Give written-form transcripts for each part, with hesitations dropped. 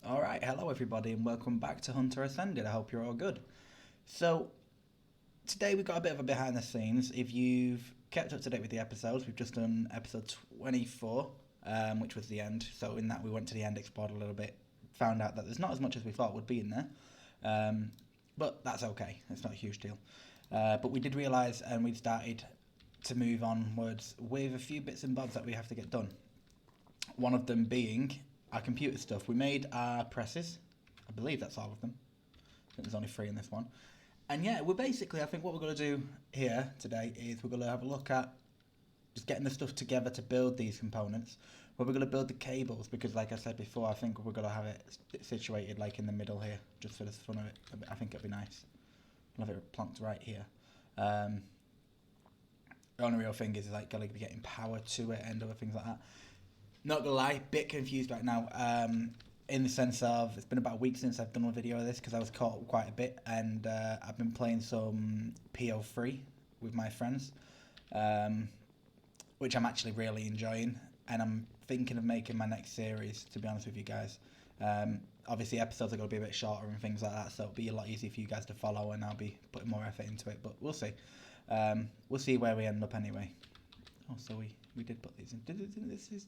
Alright, hello everybody and welcome back to Hunter Ascended. I hope you're all good. So, today we've got a bit of a behind the scenes. If you've kept up to date with the episodes, we've just done episode 24, which was the end. So in that we went to the end, explored a little bit, found out that there's not as much as we thought would be in there. But that's okay, it's not a huge deal. But we did realise and we started to move onwards with a few bits and bobs that we have to get done. One of them being our computer stuff. We made our presses. I believe that's all of them. I think there's only 3 in this one. And yeah, we're basically, I think what we're going to do here today is we're going to have a look at just getting the stuff together to build these components. Where we're going to build the cables, because like I said before, I think we're going to have it situated like in the middle here, just for the fun of it. I think it'd be nice. I'll have it planked right here. The only real thing is like going to be getting power to it and other things like that. Not gonna lie, bit confused right now. In the sense of it's been about a week since I've done a video of this because I was caught up quite a bit, and I've been playing some PO3 with my friends, which I'm actually really enjoying, and I'm thinking of making my next series. To be honest with you guys, obviously episodes are gonna be a bit shorter and things like that, so it'll be a lot easier for you guys to follow, and I'll be putting more effort into it. But we'll see. We'll see where we end up anyway. Oh, so we did put these in.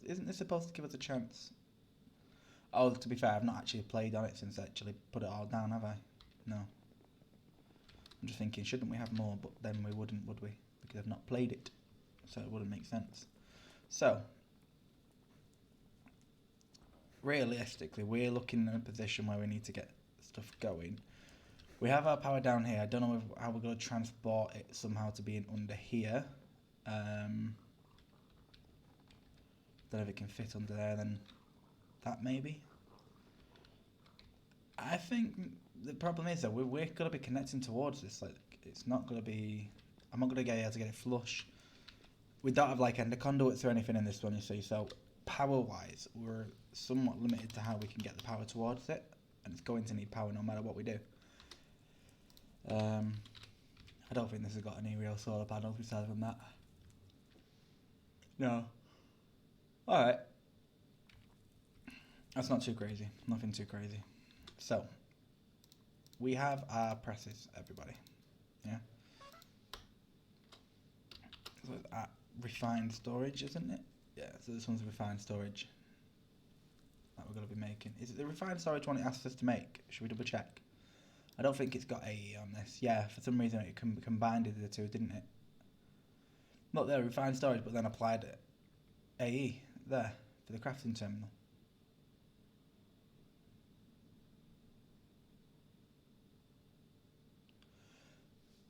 Isn't this supposed to give us a chance? Oh, to be fair, I've not actually played on it since I actually put it all down, have I? No. I'm just thinking, shouldn't we have more? But then we wouldn't, would we? Because I've not played it. So it wouldn't make sense. So, realistically, we're looking in a position where we need to get stuff going. We have our power down here. I don't know how we're going to transport it somehow to being under here. Don't know if it can fit under there, then that maybe. I think the problem is that we're going to be connecting towards this. Like, it's not going to be. I'm not going to be able to get it flush. We don't have like ender conduits or anything in this one, you see. So power wise, we're somewhat limited to how we can get the power towards it, and it's going to need power no matter what we do. I don't think this has got any real solar panels besides from that. No. Alright. That's not too crazy. Nothing too crazy. So, we have our presses, everybody. Yeah? So it's at refined storage, isn't it? Yeah, so this one's refined storage that we're going to be making. Is it the refined storage one it asks us to make? Should we double check? I don't think it's got AE on this. Yeah, for some reason it combined the two, didn't it? Not there, refined storage, but then applied it. AE, there, for the crafting terminal.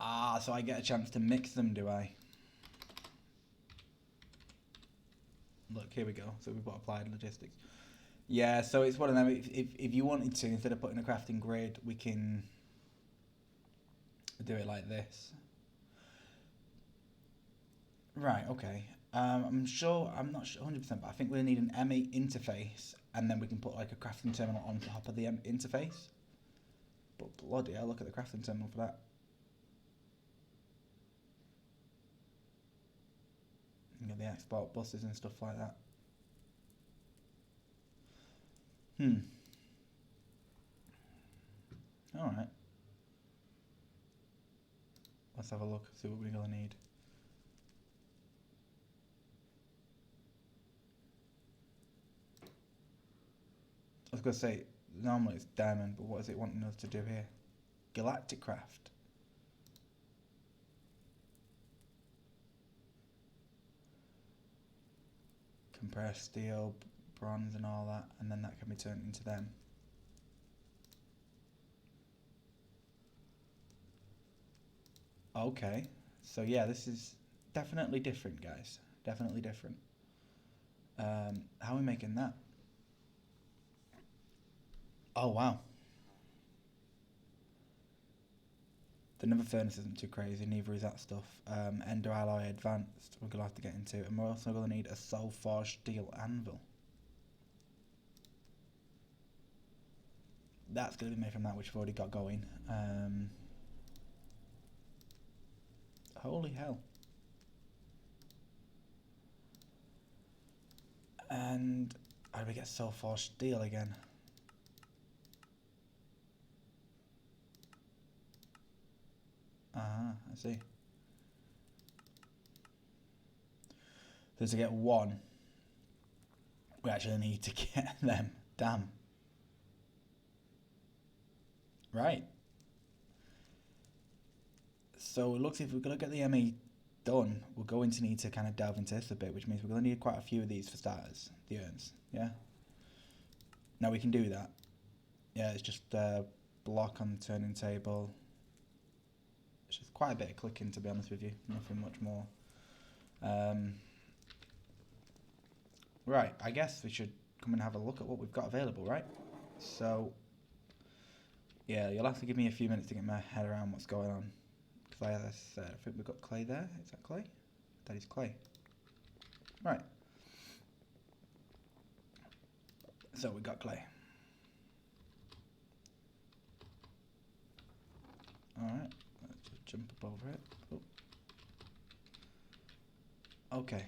Ah, so I get a chance to mix them, do I? Look, here we go. So we've got applied logistics. Yeah, so it's one of them. If you wanted to, instead of putting a crafting grid, we can do it like this. Right, okay. I'm not sure 100%, but I think we need an M8 interface, and then we can put like a crafting terminal on top of the interface. But bloody hell, look at the crafting terminal for that. You get the export buses and stuff like that. Alright. Let's have a look, see what we're going to need. I was going to say, normally it's diamond, but what is it wanting us to do here? Galactic craft. Compressed steel, bronze and all that, and then that can be turned into them. Okay, so yeah, this is definitely different, guys. Definitely different. How are we making that? Oh, wow. The nether furnace isn't too crazy, neither is that stuff. Ender alloy advanced, we're going to have to get into. And we're also going to need a soul forged steel anvil. That's going to be made from that, which we've already got going. Holy hell. And how do we get soul forged steel again? I see. So to get one, we actually need to get them. Damn. Right. So it looks if we're going to get the ME done, we're going to need to kind of delve into this a bit, which means we're going to need quite a few of these for starters, the urns. Yeah? Now we can do that. Yeah, it's just block on the turning table. It's just quite a bit of clicking, to be honest with you. Nothing much more. Right, I guess we should come and have a look at what we've got available, right? So, yeah, you'll have to give me a few minutes to get my head around what's going on. Because as I said, I think we've got clay there. Is that clay? That is clay. Right. So we got clay. Alright, let's just jump up over it. Oh. Okay.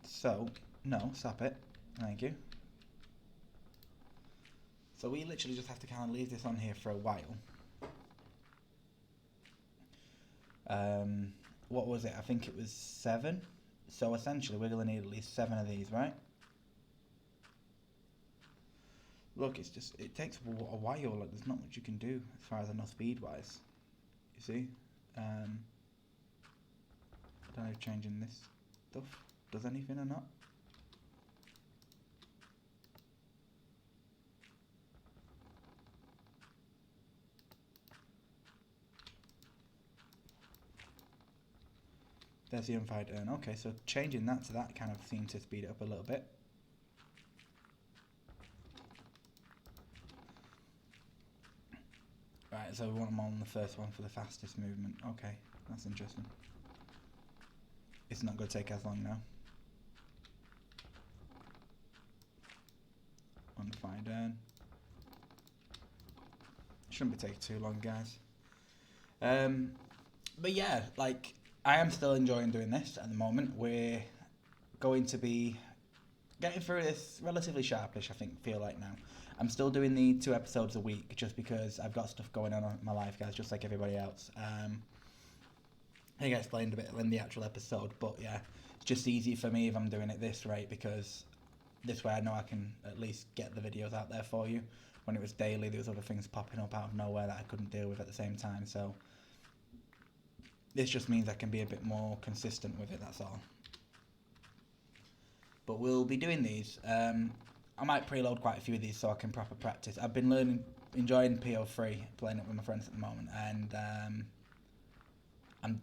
So, no, stop it. Thank you. So we literally just have to kind of leave this on here for a while. What was it? I think it was 7. So essentially we're going to need at least 7 of these, right? Look, it's just, it takes a while. Like, there's not much you can do as far as I know speed-wise. You see? I don't know if changing this stuff does anything or not. There's the unfired urn. Okay, so changing that to that kind of seemed to speed it up a little bit. Right, so we want them on the first one for the fastest movement. Okay, that's interesting. It's not going to take as long now. Unfired urn. Shouldn't be taking too long, guys. But yeah, like, I am still enjoying doing this at the moment. We're going to be getting through this relatively sharpish, I feel like now. I'm still doing the 2 episodes a week just because I've got stuff going on in my life, guys, just like everybody else. I think I explained a bit in the actual episode, but yeah, it's just easy for me if I'm doing it this rate because this way I know I can at least get the videos out there for you. When it was daily, there was other things popping up out of nowhere that I couldn't deal with at the same time, so this just means I can be a bit more consistent with it, that's all. But we'll be doing these. I might preload quite a few of these so I can proper practice. I've been enjoying PO3, playing it with my friends at the moment, and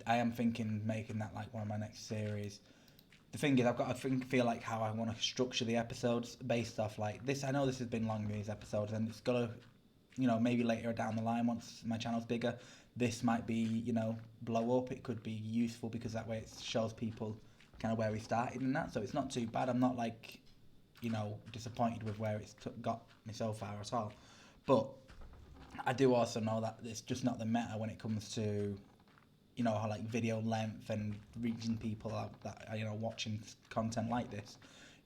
I am thinking making that like one of my next series. The thing is, I've got to feel like how I want to structure the episodes based off like this. I know this has been long, these episodes, and it's got to, you know, maybe later down the line once my channel's bigger, this might be, you know, blow up. It could be useful because that way it shows people kind of where we started and that. So it's not too bad. I'm not like, you know, disappointed with where it's got me so far at all. But I do also know that it's just not the meta when it comes to, you know, how like video length and reaching people out that are, you know, watching content like this.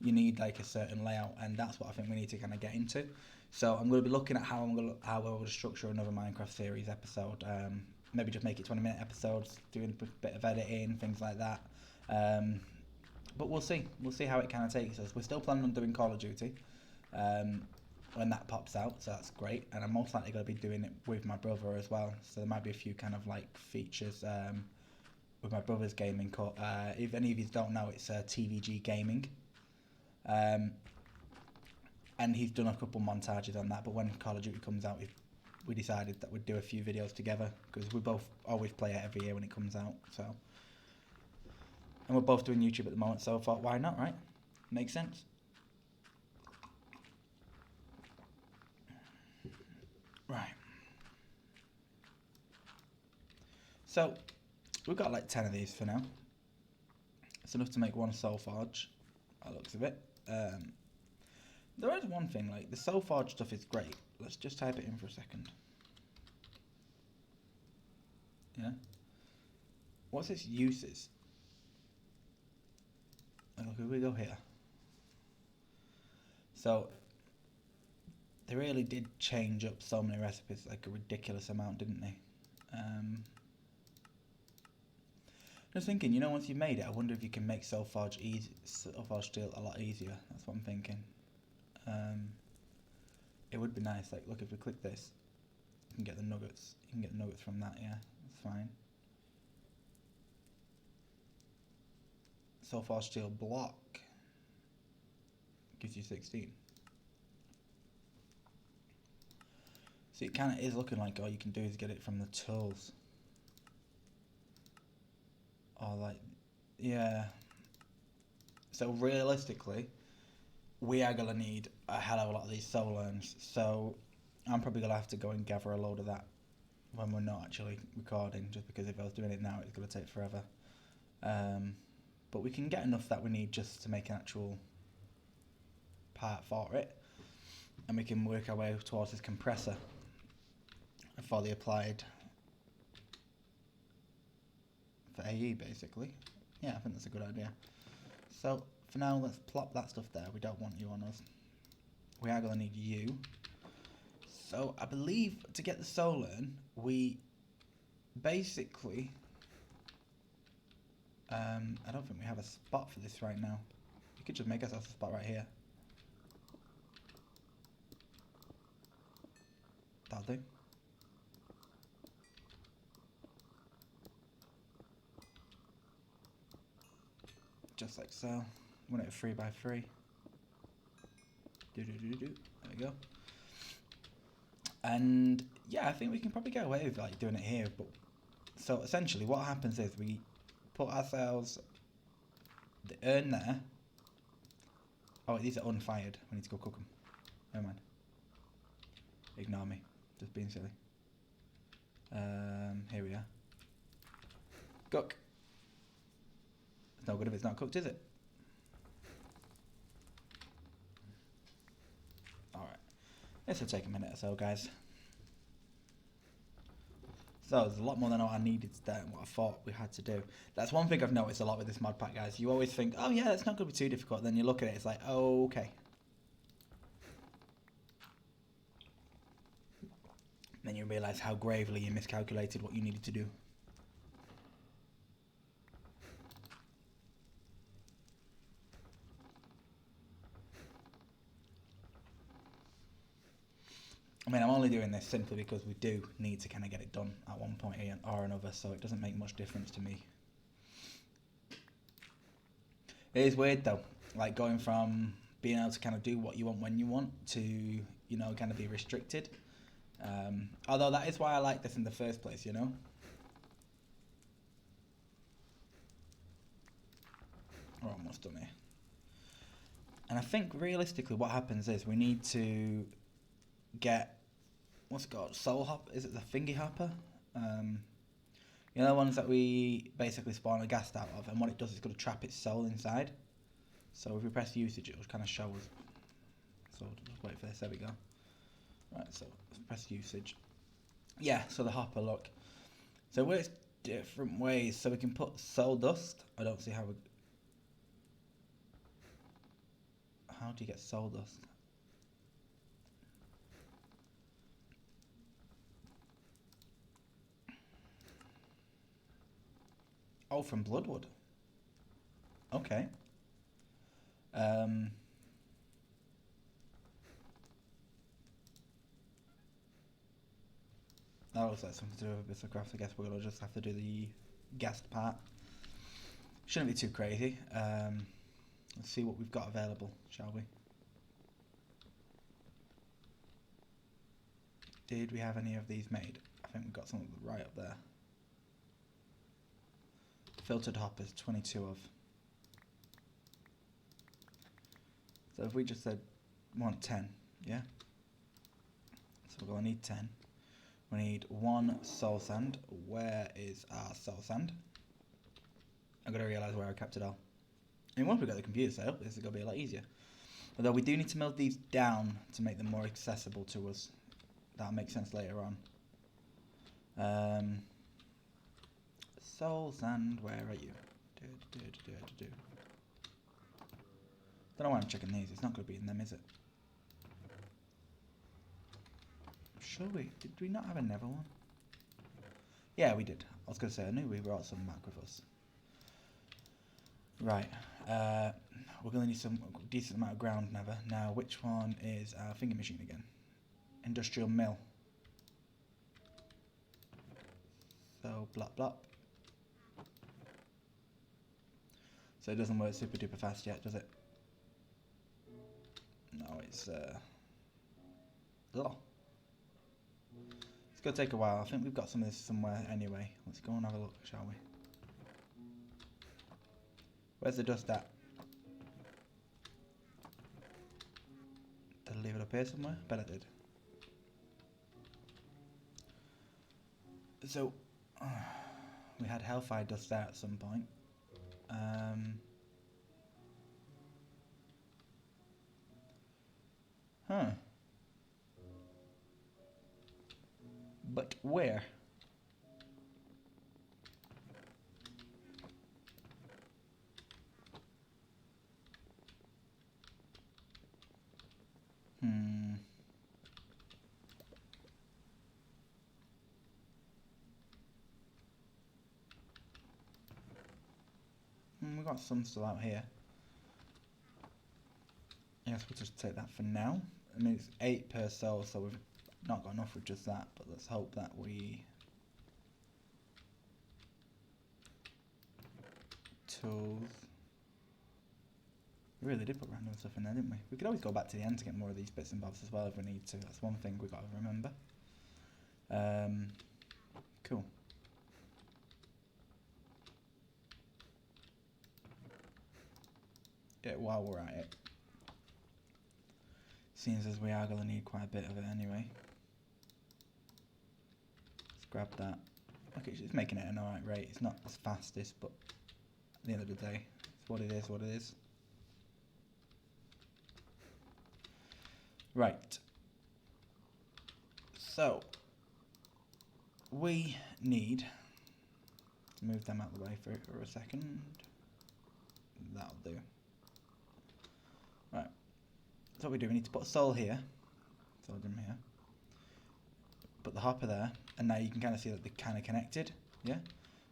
You need like a certain layout, and that's what I think we need to kind of get into. So I'm going to be looking at how I will structure another Minecraft series episode. Maybe just make it 20-minute episodes, doing a bit of editing, things like that. But we'll see. We'll see how it kind of takes us. We're still planning on doing Call of Duty when that pops out, so that's great. And I'm most likely going to be doing it with my brother as well. So there might be a few kind of like features with my brother's gaming. If any of you don't know, it's TVG Gaming. And he's done a couple montages on that. But when Call of Duty comes out, we decided that we'd do a few videos together because we both always play it every year when it comes out. So. And we're both doing YouTube at the moment, so I thought, why not, right? Makes sense. Right. So, we've got like 10 of these for now. It's enough to make one soul forge, by the looks of it. There is one thing, like, the soul forge stuff is great. Let's just type it in for a second. Yeah? What's its uses? Look, here we go here. So, they really did change up so many recipes, like a ridiculous amount, didn't they? Just thinking, you know, once you've made it, I wonder if you can make Soulforge steel a lot easier. That's what I'm thinking. It would be nice. Like, look, if we click this, you can get the nuggets. You can get nuggets from that. Yeah, that's fine. Soulforge steel block gives you 16. See, it kind of is looking like all you can do is get it from the tools. Or like, yeah. So realistically, we are going to need a hell of a lot of these soul urns. So I'm probably going to have to go and gather a load of that when we're not actually recording, just because if I was doing it now, it's going to take forever. But we can get enough that we need just to make an actual part for it. And we can work our way towards this compressor for the applied for AE, basically. Yeah, I think that's a good idea. So for now, let's plop that stuff there. We don't want you on us. We are going to need you. So I believe to get the soul urn, we basically... I don't think we have a spot for this right now. We could just make ourselves a spot right here. That'll do. Just like so. Want it 3x3. There we go. And yeah, I think we can probably get away with like doing it here. But so essentially, what happens is we put ourselves the urn there. Oh, these are unfired. We need to go cook them. Never mind. Ignore me. Just being silly. Here we are. Cook. It's no good if it's not cooked, is it? Alright. This will take a minute or so, guys. So there's a lot more than what I needed there and what I thought we had to do. That's one thing I've noticed a lot with this mod pack, guys. You always think, oh yeah, it's not going to be too difficult. Then you look at it, it's like, oh, okay. Then you realise how gravely you miscalculated what you needed to do. I mean, I'm only doing this simply because we do need to kind of get it done at one point or another, so it doesn't make much difference to me. It is weird though, like going from being able to kind of do what you want when you want to, you know, kind of be restricted. Although that is why I like this in the first place, you know. We're almost done here. And I think realistically what happens is we need to get, what's it called, soul hop, is it the thingy hopper? You know the ones that we basically spawn a ghast out of, and what it does is it's going to trap its soul inside. So if we press usage, it will kind of show us. So just wait for this, there we go. Right, so let's press usage. Yeah, so the hopper, look. So it works different ways. So we can put soul dust. I don't see how we... How do you get soul dust? Oh, from Bloodwood. Okay. That looks like something to do with a bit of craft. I guess we're going to just have to do the ghast part. Shouldn't be too crazy. Let's see what we've got available, shall we? Did we have any of these made? I think we've got some right up there. Filtered hoppers, 22 of. So if we just said, want 10, yeah? So we're going to need 10. We need 1 soul sand. Where is our soul sand? I'm going to realise where I kept it all. I mean, once we get the computer set up, this is going to be a lot easier. Although we do need to melt these down to make them more accessible to us. That'll make sense later on. Soul sand, where are you? Don't know why I'm checking these. It's not going to be in them, is it? Shall we? Did we not have a Never one? Yeah, we did. I was going to say, I knew we brought some back with us. Right. We're going to need some decent amount of ground nether. Now, which one is our finger machine again? Industrial mill. So, blop blop. So it doesn't work super duper fast yet, does it? No, it's oh. It's gonna take a while. I think we've got some of this somewhere anyway. Let's go and have a look, shall we? Where's the dust at? Did I leave it up here somewhere? Bet I did. So we had hellfire dust there at some point. Huh. But where? We've got some still out here. Yes, we'll just take that for now. I mean, it's 8 per soul, so we've not got enough with just that, but let's hope that we... Tools. We really did put random stuff in there, didn't we? We could always go back to the end to get more of these bits and bobs as well if we need to. That's one thing we've got to remember. Cool. Yeah, while we're at it. Seems as we are going to need quite a bit of it anyway. Let's grab that. Okay, it's making it an alright rate. It's not as fastest, but at the end of the day, it's what it is, what it is. Right. So, we need to move them out of the way for a second. That'll do. Right. So what we do, we need to put a soul here. Soul dim here. Put the hopper there. And now you can kind of see that they're kind of connected. Yeah?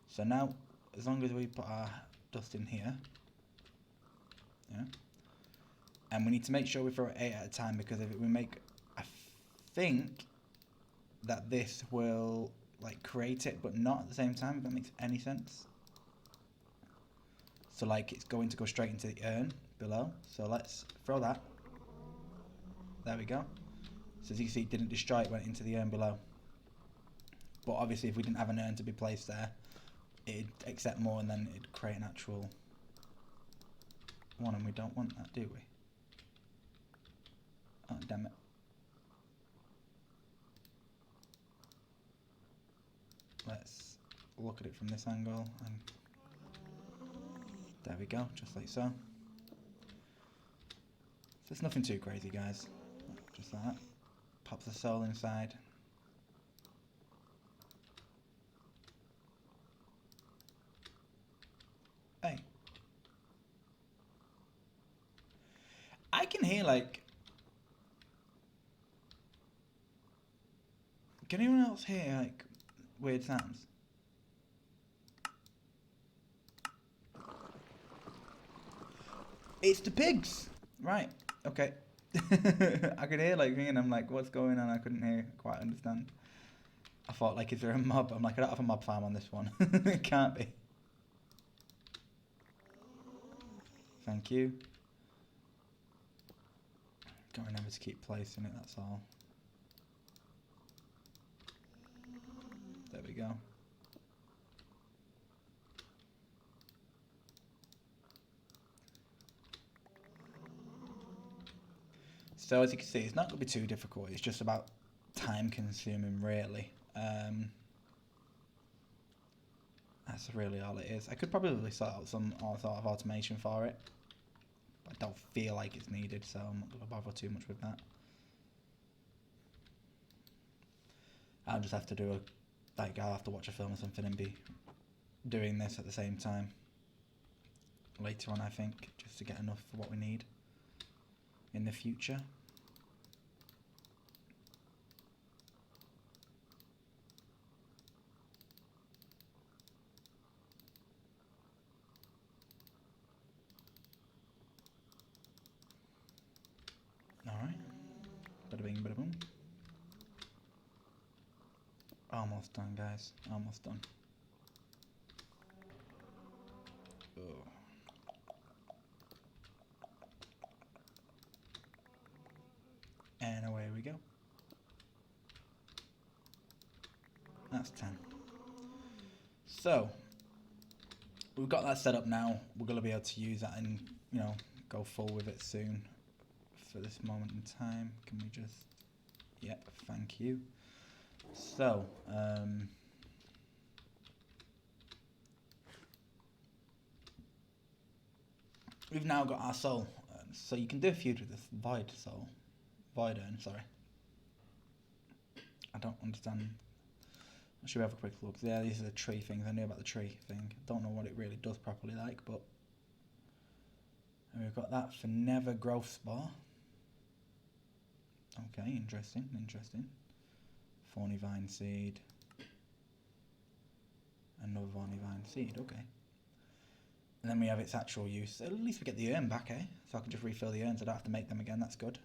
So now, as long as we put our dust in here. Yeah? And we need to make sure we throw it 8 at a time, because if we make... I think that this will like create it, but not at the same time, if that makes any sense. So like it's going to go straight into the urn below. So let's throw that. There we go. So as you can see, it didn't destroy, it went into the urn below. But obviously if we didn't have an urn to be placed there, it'd accept more and then it'd create an actual one, and we don't want that, do we? Oh, damn it. Let's look at it from this angle, and there we go, just like so. So it's nothing too crazy, guys. Just like that. Pops the soul inside. Hey. I can hear like... Can anyone else hear like weird sounds? It's the pigs! Right, okay. I could hear like and I'm like, what's going on? I couldn't hear, quite understand. I thought like, is there a mob? I'm like, I don't have a mob farm on this one. It can't be. Thank you. Gotta remember to keep placing it, that's all. There we go. So as you can see, it's not going to be too difficult. It's just about time consuming, really. That's really all it is. I could probably sort out some sort of automation for it. But I don't feel like it's needed, so I'm not going to bother too much with that. I'll just have to do I'll have to watch a film or something and be doing this at the same time. Later on, I think, just to get enough for what we need in the future. Bada bing, bada boom. Almost done, guys. Almost done. Oh. And away we go. That's 10. So, we've got that set up now. We're going to be able to use that and, go full with it soon. For this moment in time, can we just... Yep, thank you. So, we've now got our soul. So you can do a feud with this void soul. Void urn, sorry. I don't understand. Should we have a quick look? Yeah, these are the tree things. I knew about the tree thing. Don't know what it really does properly like, but... And we've got that for never growth spore. Okay, interesting. Thorny vine seed. Another thorny vine seed, okay. And then we have its actual use. At least we get the urn back, eh? So I can just refill the urns. I don't have to make them again. That's good.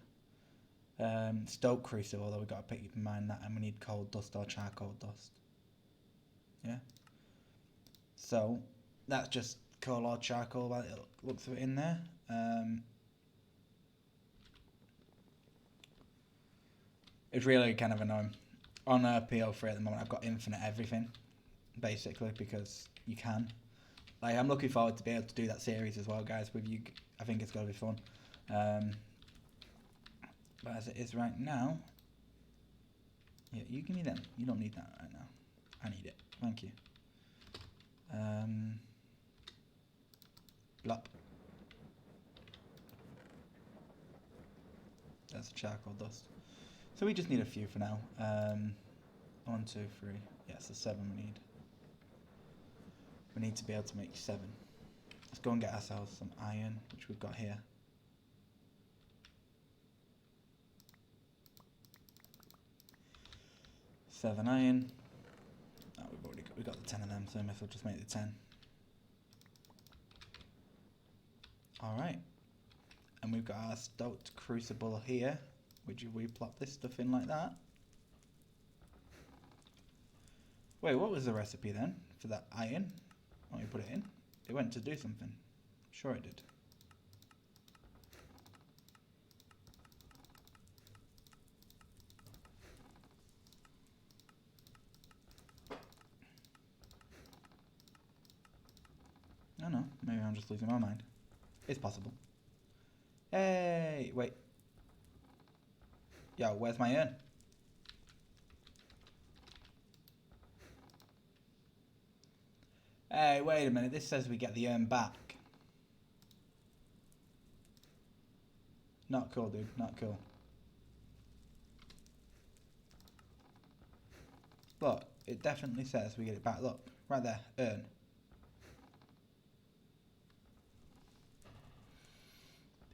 Stoke crucible, although we've got to keep in mind that, and we need coal dust or charcoal dust. Yeah. So that's just coal or charcoal. By the looks of it in there. It's really kind of annoying. On PO3 at the moment, I've got infinite everything, basically, because you can. Like, I'm looking forward to be able to do that series as well, guys, with you. I think it's going to be fun. But as it is right now... Yeah, you give me them. You don't need that right now. I need it. Thank you. Blop. That's charcoal dust. So we just need a few for now. 1, 2, 3. Yeah, so 7 we need. We need to be able to make 7. Let's go and get ourselves some iron, which we've got here. Seven iron. Oh, we've got the 10 of them, so I might as well just make the 10. Alright. And we've got our stoked crucible here. Would we plop this stuff in like that? Wait, what was the recipe then for that iron? When we put it in? It went to do something. Sure it did. I don't know, maybe I'm just losing my mind. It's possible. Hey, wait. Yo, where's my urn? Hey, wait a minute. This says we get the urn back. Not cool, dude. Not cool. Look, it definitely says we get it back. Look, right there. Urn.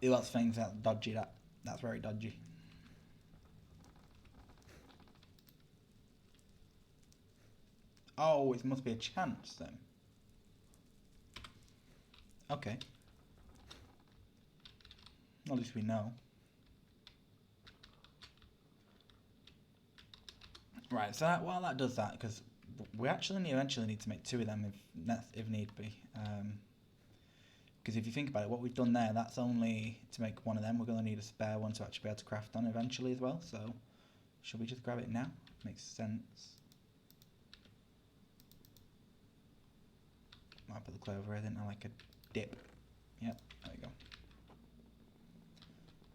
It lets things out dodgy, that. That's very dodgy. Oh, it must be a chance then. Okay. At least we know. Right, so while that does that, because we actually eventually need to make 2 of them if need be. Because if you think about it, what we've done there, that's only to make 1 of them. We're going to need a spare one to actually be able to craft on eventually as well. So, should we just grab it now? Makes sense. Might put the clay over here, didn't I? Like a dip. Yep, there we go.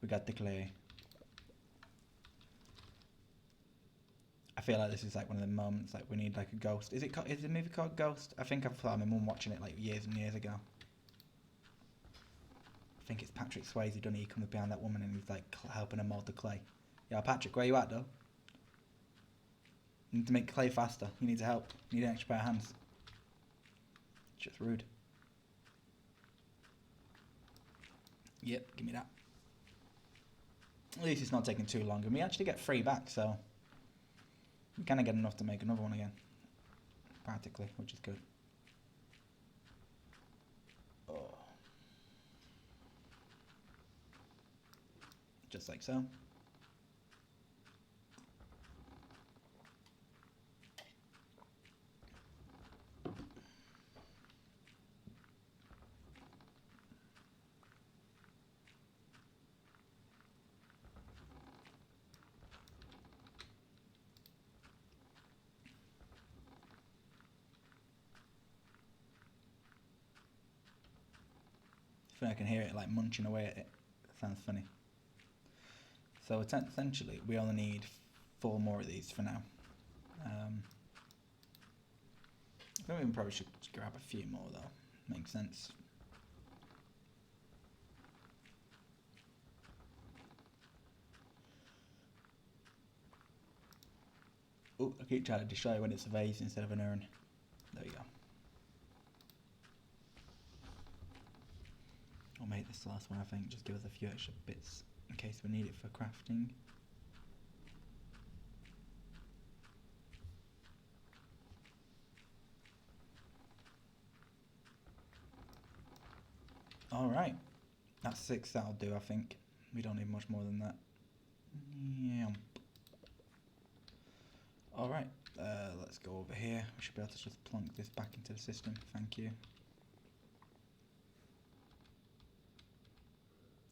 We got the clay. I feel like this is like one of the moments like we need like a ghost. Is the movie called Ghost? I think I've thought my mum watching it like years and years ago. I think it's Patrick Swayze done it. He comes behind that woman and he's like helping her mold the clay. Yeah, Patrick, where you at though? You need to make clay faster. You need to help. You need an extra pair of hands. It's just rude. Yep, give me that. At least it's not taking too long, and we actually get 3 back, so we kind of get enough to make another one again, practically, which is good. Oh. Just like so. I think I can hear it like munching away at it. Sounds funny. So essentially, we only need 4 more of these for now. I think we probably should grab a few more though. Makes sense. Oh, I keep trying to destroy it when it's a vase instead of an urn. There we go. I'll make this the last one, I think. Just give us a few extra bits in case we need it for crafting. Alright. That's 6, that'll do, I think. We don't need much more than that. Yeah. Alright, let's go over here. We should be able to just plonk this back into the system. Thank you.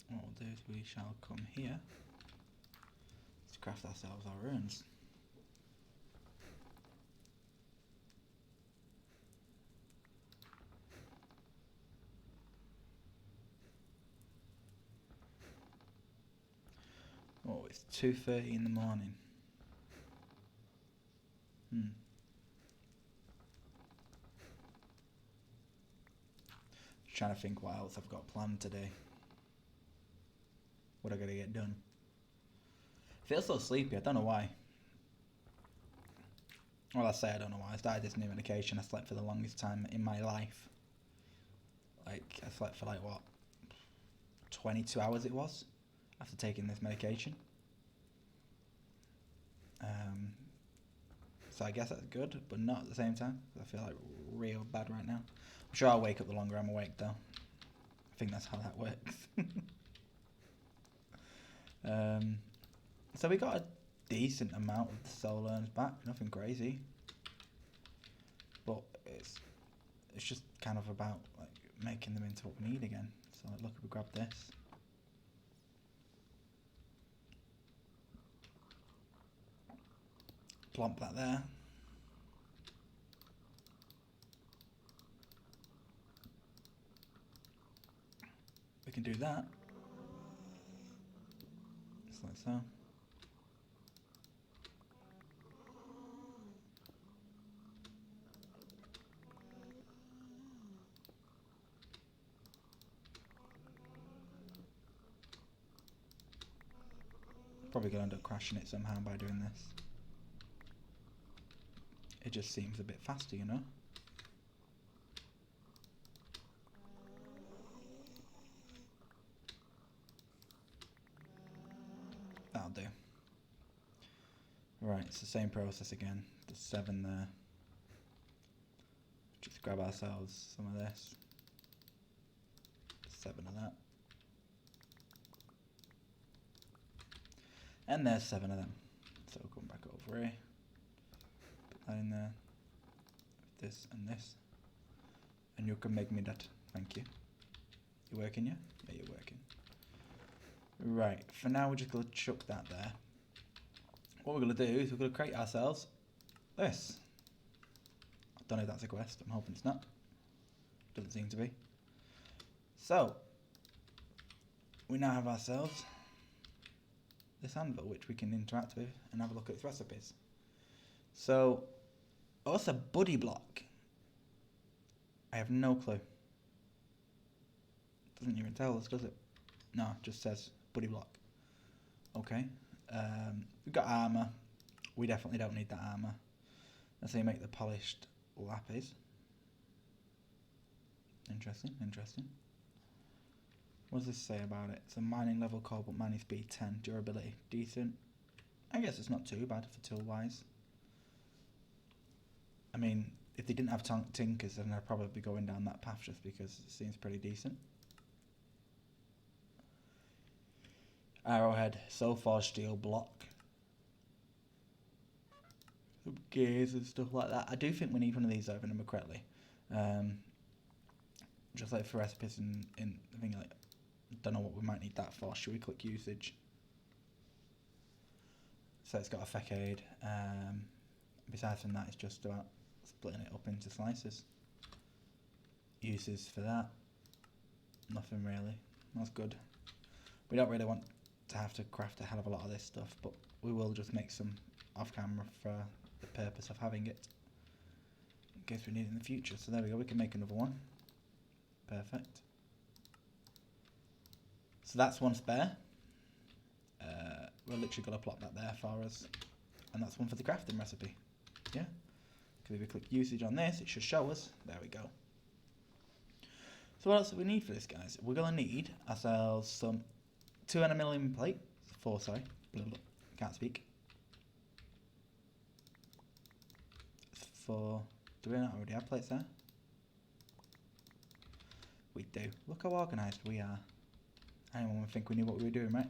What we'll do is we shall come here. Let's craft ourselves our urns. Oh, it's 2:30 in the morning. Trying to think what else I've got planned today. What I gotta get done. I feel so sleepy, I don't know why. Well, I say I don't know why. I started this new medication. I slept for the longest time in my life. Like, I slept for like, what, 22 hours it was after taking this medication. So I guess that's good, but not at the same time. I feel like real bad right now. I'm sure I'll wake up the longer I'm awake though. I think that's how that works. So we got a decent amount of the soul urns back, nothing crazy. But it's just kind of about like making them into what we need again. So like, look, if we grab this. Plump that there. We can do that. Just like so. Probably gonna end up crashing it somehow by doing this. It just seems a bit faster, you know? That'll do. Right, it's the same process again. There's 7 there. Just grab ourselves some of this. 7 of that. And there's 7 of them. So we'll come back over here. Put that in there. This and this. And you can make me that. Thank you. You working, yeah? Yeah, you're working. Right, for now we're just going to chuck that there. What we're going to do is we're going to create ourselves this. I don't know if that's a quest. I'm hoping it's not. Doesn't seem to be. So, we now have ourselves this anvil which we can interact with and have a look at its recipes. So, what's a buddy block? I have no clue. Doesn't even tell us, does it? No, it just says buddy block. Okay. We've got armour. We definitely don't need that armour. Let's say make the polished lapis. Interesting, interesting. What does this say about it? It's a mining level cobalt, mining speed 10, durability decent. I guess it's not too bad for tool wise. I mean, if they didn't have tinkers, then I'd probably be going down that path just because it seems pretty decent. Arrowhead, sulfur steel block. Some gears and stuff like that. I do think we need one of these, though, if I remember correctly. Just like for recipes in I think like, I don't know what we might need that for. Should we click usage? So it's got a facade. Besides from that, it's just about splitting it up into slices. Uses for that. Nothing really. That's good. We don't really want to have to craft a hell of a lot of this stuff, but we will just make some off camera for the purpose of having it in case we need it in the future. So there we go, we can make another one. Perfect. So that's one spare. We're literally going to plot that there for us. And that's one for the crafting recipe. Yeah? Because if we click usage on this, it should show us. There we go. So what else do we need for this, guys? We're going to need ourselves some 200 million plate. 4, sorry. Blah, blah. Can't speak. 4. Do we not already have plates there? We do. Look how organised we are. Anyone would think we knew what we were doing, right?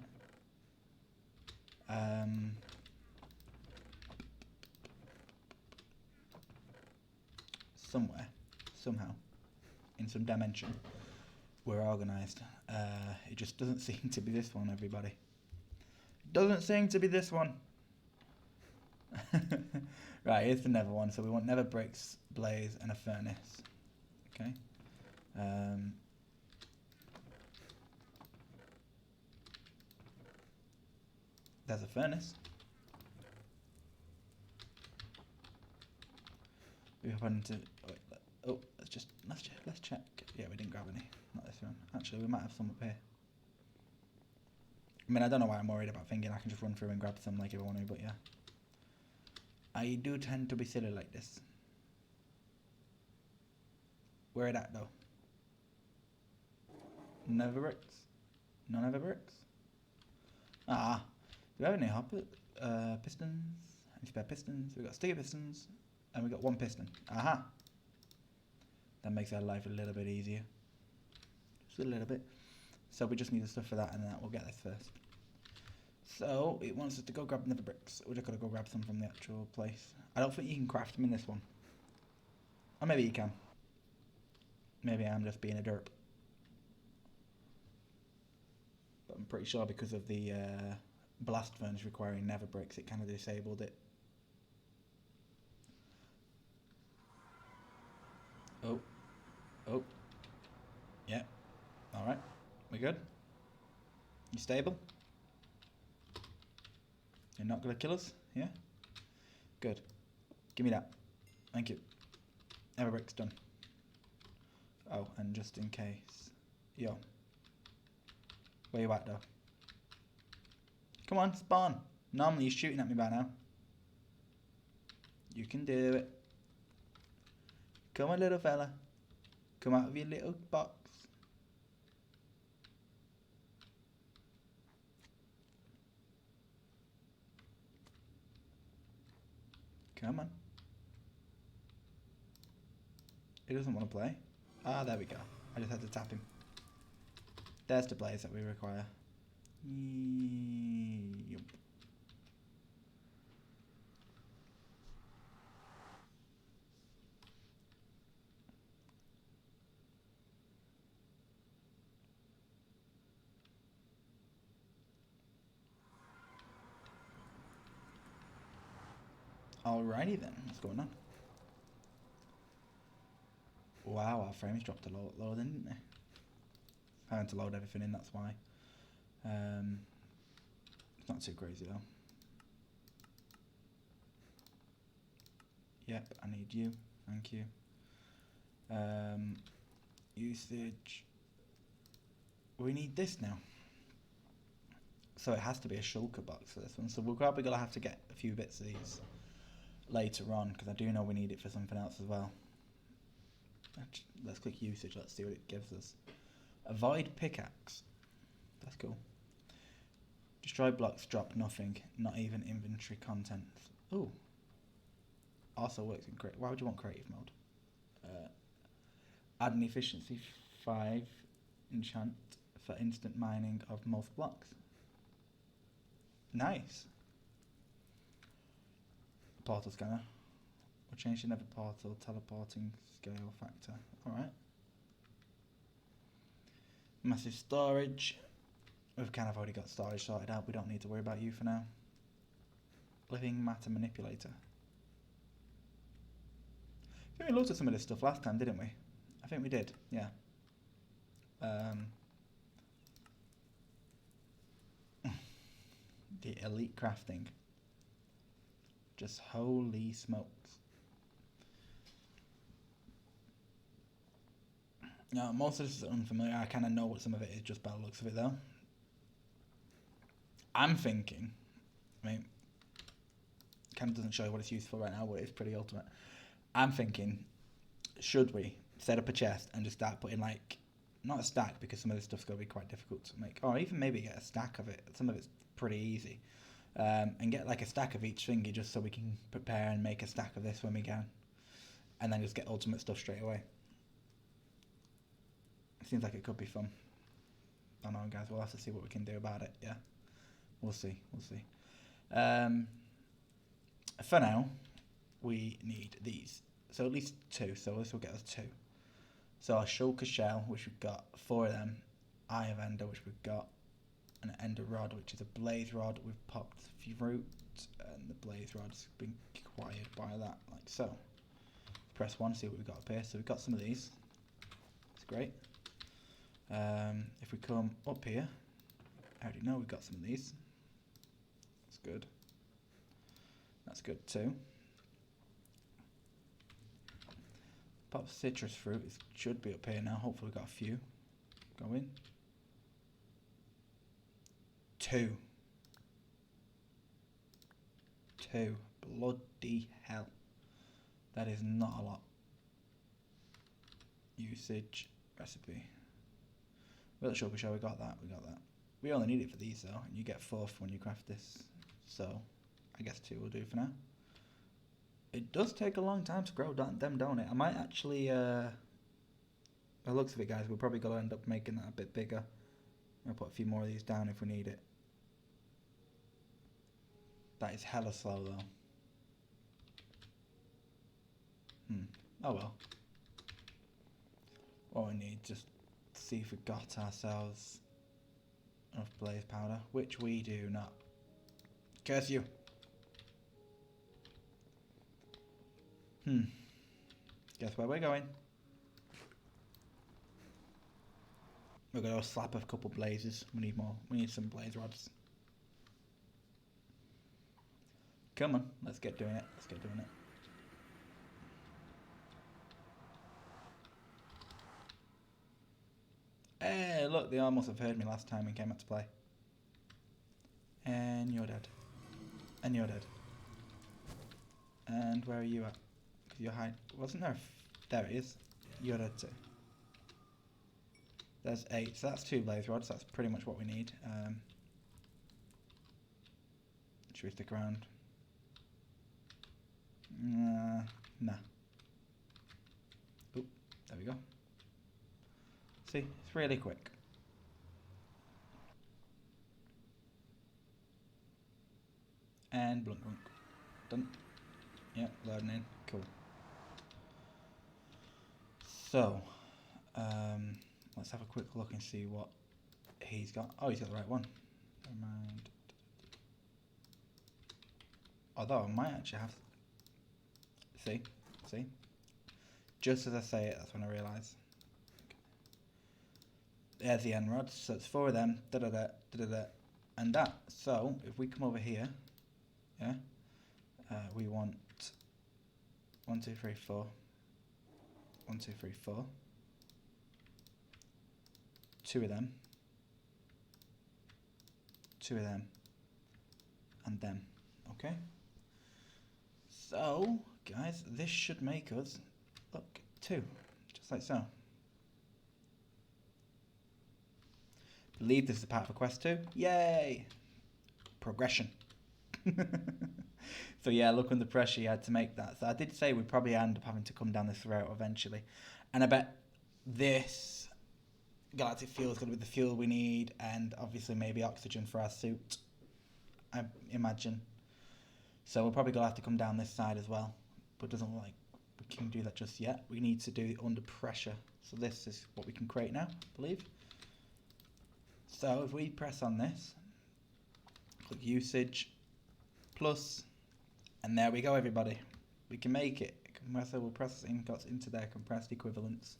Somewhere, somehow, in some dimension, we're organised. It just doesn't seem to be this one, everybody. It doesn't seem to be this one. Right, here's the nether one. So we want nether bricks, blaze, and a furnace. Okay. There's a furnace. We hop into. Oh, let's check. Yeah, we didn't grab any. Not this one. Actually, we might have some up here. I mean, I don't know why I'm worried about thinking I can just run through and grab some like if I want to, but yeah. I do tend to be silly like this. Where it at though? Nether bricks? No nether bricks? Ah. Do we have any hopper? Pistons? Any spare pistons? We've got sticky pistons. And we've got 1 piston. Aha! That makes our life a little bit easier. Just a little bit. So we just need the stuff for that, and then we'll get this first. So it wants us to go grab nether bricks. We're just going to go grab some from the actual place. I don't think you can craft them in this one. Or maybe you can. Maybe I'm just being a derp. But I'm pretty sure because of the blast furnace requiring nether bricks, it kind of disabled it. Oh. Oh. Yeah. Alright. We good? You stable? You're not going to kill us? Yeah? Good. Give me that. Thank you. Nether bricks done. Oh, and just in case. Yo. Where you at though? Come on, spawn. Normally you're shooting at me by now. You can do it. Come on, little fella. Come out of your little box. Come on. He doesn't want to play. Ah, there we go. I just had to tap him. There's the blaze that we require. Yep. Alrighty then, what's going on? Wow, our frames dropped a lot lower, didn't they? Having to load everything in, that's why. It's not too crazy though. Yep, I need you. Thank you. Usage. We need this now. So it has to be a shulker box for this one. So we're probably going to have to get a few bits of these later on, because I do know we need it for something else as well. Let's click usage. Let's see what it gives us. Avoid pickaxe. That's cool. Destroy blocks, drop nothing, not even inventory contents. Ooh. Also works in creative. Why would you want creative mode? Add an efficiency 5 enchant for instant mining of most blocks. Nice. Portal scanner. We'll change the nether portal teleporting scale factor. Alright. Massive storage. We've kind of already got storage sorted out. We don't need to worry about you for now. Living matter manipulator. I think we looked at some of this stuff last time, didn't we? I think we did, yeah. Um, the elite crafting. Just holy smokes. No, most of this is unfamiliar. I kind of know what some of it is just by the looks of it, though. I'm thinking, I mean, kind of doesn't show you what it's used for right now, but it's pretty ultimate. I'm thinking, should we set up a chest and just start putting, like, not a stack, because some of this stuff's going to be quite difficult to make, or even maybe get a stack of it. Some of it's pretty easy. And get like a stack of each thingy just so we can prepare and make a stack of this when we can. And then just get ultimate stuff straight away. Seems like it could be fun. I don't know, guys. We'll have to see what we can do about it. Yeah, we'll see. We'll see. For now, we need these. So at least 2. So this will get us 2. So our shulker shell, which we've got 4 of them. Eye of Ender, which we've got. An Ender rod, which is a blaze rod. We've popped fruit, and the blaze rod's been acquired by that, like so. Press 1, see what we've got up here. So we've got some of these. It's great. If we come up here, I already know we've got some of these. That's good. That's good too. Pop citrus fruit. It should be up here now. Hopefully we've got a few. Go in. 2. Bloody hell. That is not a lot. Usage. Recipe. Well, the sugar show, we got that. We only need it for these though, and you get 4 when you craft this. So, I guess 2 will do for now. It does take a long time to grow them, don't it? I might actually, the looks of it, guys, we're probably going to end up making that a bit bigger. I'll put a few more of these down if we need it. That is hella slow though. Oh well. What we need, just see if we got ourselves enough blaze powder, which we do not. Curse you. Guess where we're going? We're gonna slap a couple blazes. We need more. We need some blaze rods. Come on, let's get doing it. Hey, look, they almost have heard me last time and came out to play. And you're dead. And you're dead. And where are you at? Because you're hiding. Wasn't there? There it is. You're dead too. There's 8. So that's 2 blaze rods. That's pretty much what we need. Should we stick around? Nah. Oop, there we go. See, it's really quick. And blunk. Done. Yep, loading in. Cool. So, let's have a quick look and see what he's got. Oh, he's got the right one. Never mind. Although I might actually have. See. Just as I say it, that's when I realise. There's the end rods. So it's 4 of them. And that. So if we come over here, yeah, we want 1, 2, 3, 4. 1, 2, 3, 4. 2 of them. 2 of them. And them. Okay. So, guys, this should make us, look, 2. Just like so. Believe this is a part of a quest too. Yay! Progression. So yeah, look under pressure you had to make that. So I did say we'd probably end up having to come down this route eventually. And I bet this galactic fuel is going to be the fuel we need, and obviously maybe oxygen for our suit, I imagine. So we're probably going to have to come down this side as well. But it doesn't look like we can do that just yet. We need to do it under pressure. So this is what we can create now, I believe. So if we press on this, click usage, plus, and there we go, everybody. We can make it. Compressible processing got into their compressed equivalents.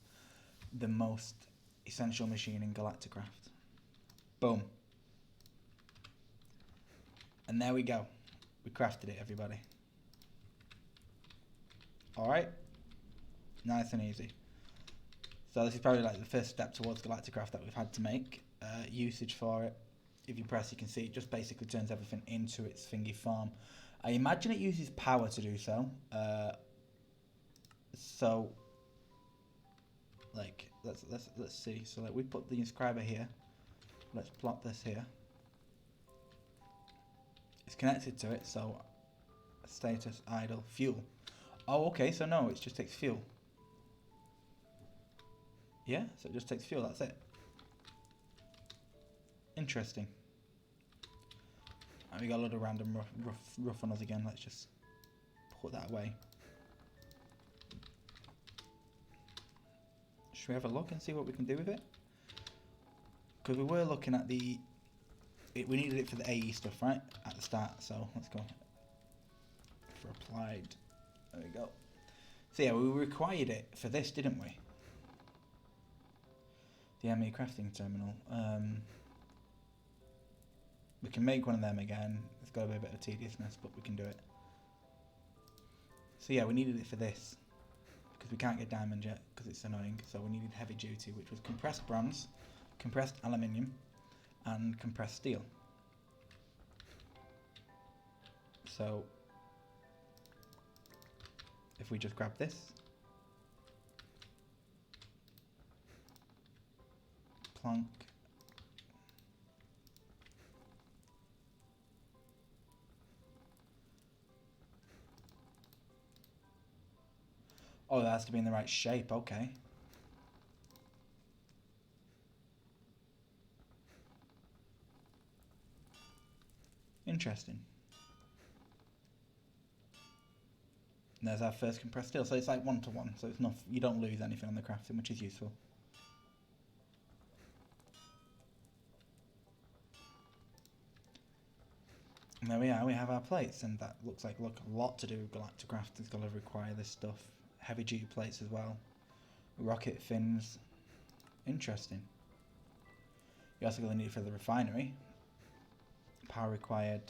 The most essential machine in Galacticraft. Boom. And there we go. We crafted it, everybody. Alright. Nice and easy. So this is probably like the first step towards Galacticraft that we've had to make. Usage for it. If you press, you can see it just basically turns everything into its thingy farm. I imagine it uses power to do so. So, like, let's see. So, like, we put the inscriber here. Let's plot this here. It's connected to it, so status idle fuel. Oh, okay. So no, it just takes fuel. Yeah, so it just takes fuel. That's it. Interesting. And we got a lot of random rough on us again. Let's just put that away. Should we have a look and see what we can do with it? Because we were looking at we needed it for the AE stuff, right? At the start, so let's go. For applied. There we go. So yeah, we required it for this, didn't we? The ME crafting terminal. We can make one of them again. It's got to be a bit of tediousness, but we can do it. So yeah, we needed it for this. Because we can't get diamond yet, because it's annoying. So we needed heavy duty, which was compressed bronze, compressed aluminium, and compressed steel. So if we just grab this, plonk, oh, that has to be in the right shape, okay. Interesting. And there's our first compressed steel, so it's like 1-to-1, so it's not, you don't lose anything on the crafting, which is useful. And there we are, we have our plates, and that looks like a lot to do with Galacticraft. It's going to require this stuff. Heavy duty plates as well. Rocket fins. Interesting. You're also going to need it for the refinery. Power required.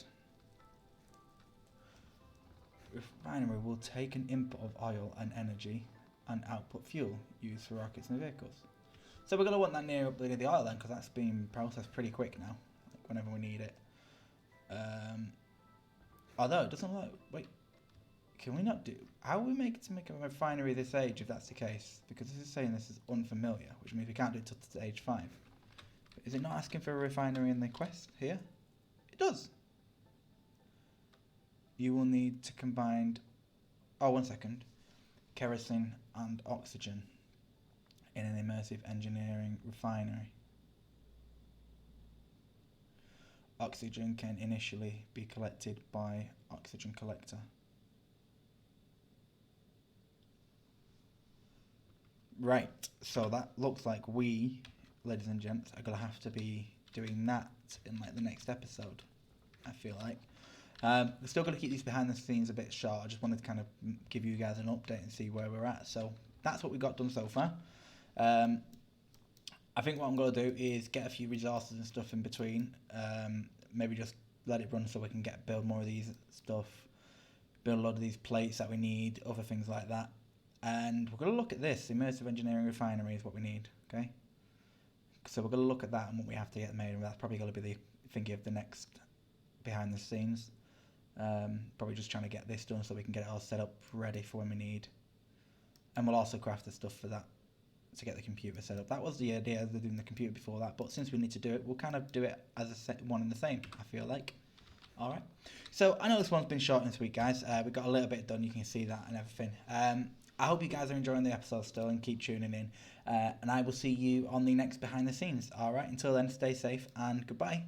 Refinery will take an input of oil and energy and output fuel used for rockets and vehicles. So we're going to want that near the oil then, because that's being processed pretty quick now, like whenever we need it. Although it doesn't look. Wait, can we not do? How will we make a refinery this age if that's the case? Because this is saying this is unfamiliar, which means we can't do it till stage 5. Is it not asking for a refinery in the quest here? It does. You will need to combine. Oh, 1 second. Kerosene and oxygen in an immersive engineering refinery. Oxygen can initially be collected by oxygen collector. Right, so that looks like we, ladies and gents, are going to have to be doing that in like the next episode, I feel like. We're still going to keep these behind the scenes a bit short. I just wanted to kind of give you guys an update and see where we're at. So that's what we got done so far. I think what I'm going to do is get a few resources and stuff in between. Maybe just let it run so we can build more of these stuff, build a lot of these plates that we need, other things like that. And we're going to look at this. Immersive engineering refinery is what we need, okay? So we're going to look at that and what we have to get made. And that's probably going to be the thingy of the next behind the scenes. Probably just trying to get this done so we can get it all set up ready for when we need. And we'll also craft the stuff for that to get the computer set up. That was the idea of doing the computer before that, but since we need to do it, we'll kind of do it as one and the same, I feel like. Alright, so I know this one's been short this week, guys. We got a little bit done, you can see that and everything. I hope you guys are enjoying the episode still and keep tuning in. And I will see you on the next behind the scenes. Alright, until then, stay safe and goodbye.